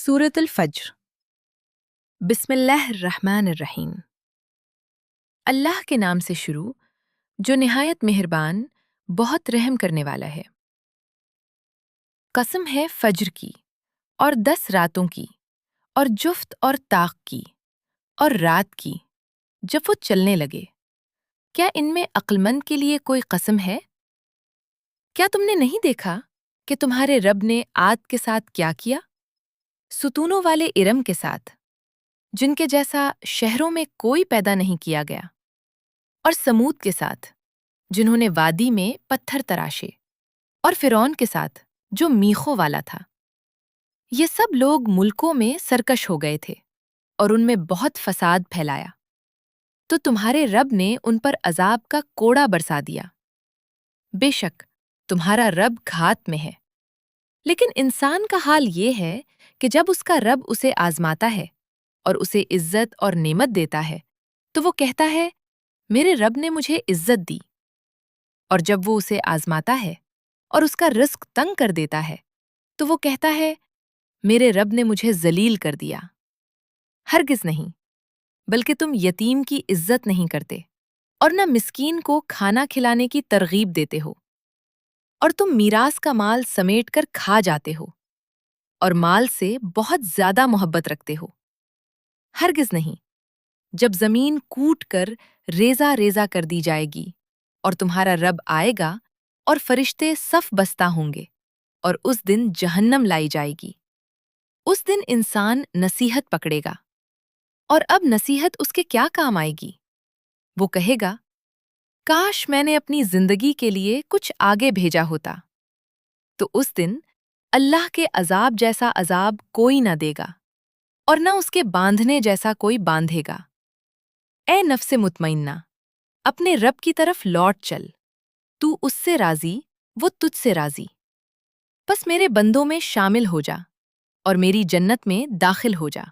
सूरत अल-फज्र। बिस्मिल्लाहिर्रहमानिर्रहीम। अल्लाह के नाम से शुरू जो निहायत मेहरबान, बहुत रहम करने वाला है। कसम है फज्र की और 10 रातों की और जुफ्त और ताक की और रात की जब वो चलने लगे। क्या इनमें अक्लमंद के लिए कोई कसम है? क्या तुमने नहीं देखा कि तुम्हारे रब ने आद के साथ क्या किया? सुतूनों वाले इरम के साथ, जिनके जैसा शहरों में कोई पैदा नहीं किया गया, और समूद के साथ, जिन्होंने वादी में पत्थर तराशे, और फिरौन के साथ, जो मीखों वाला था। ये सब लोग मुल्कों में सरकश हो गए थे और उनमें बहुत फसाद फैलाया, तो तुम्हारे रब ने उन पर अजाब का कोड़ा बरसा दिया। बेशक तुम्हारा रब घात में है, लेकिन इंसान का हाल ये है कि जब उसका रब उसे आजमाता है और उसे इज्जत और नेमत देता है, तो वो कहता है, मेरे रब ने मुझे इज्जत दी। और जब वो उसे आजमाता है और उसका रिस्क तंग कर देता है, तो वो कहता है, मेरे रब ने मुझे जलील कर दिया। हरगिज नहीं, बल्कि तुम यतीम की इज्जत नहीं करते और न मिस्कीन को खाना खिलाने की तरगीब देते हो, और तुम मीरास का माल समेट कर खा जाते हो और माल से बहुत ज्यादा मोहब्बत रखते हो। हरगिज नहीं, जब जमीन कूट कर रेजा रेजा कर दी जाएगी और तुम्हारा रब आएगा और फरिश्ते सफ बस्ता होंगे और उस दिन जहन्नम लाई जाएगी। उस दिन इंसान नसीहत पकड़ेगा, और अब नसीहत उसके क्या काम आएगी? वो कहेगा, काश मैंने अपनी जिंदगी के लिए कुछ आगे भेजा होता। तो उस दिन अल्लाह के अजाब जैसा अजाब कोई न देगा और न उसके बांधने जैसा कोई बांधेगा। ए नफ्से मुतमइन्ना, अपने रब की तरफ लौट चल। तू उससे राजी, वो तुझसे राजी। बस मेरे बंदों में शामिल हो जा और मेरी जन्नत में दाखिल हो जा।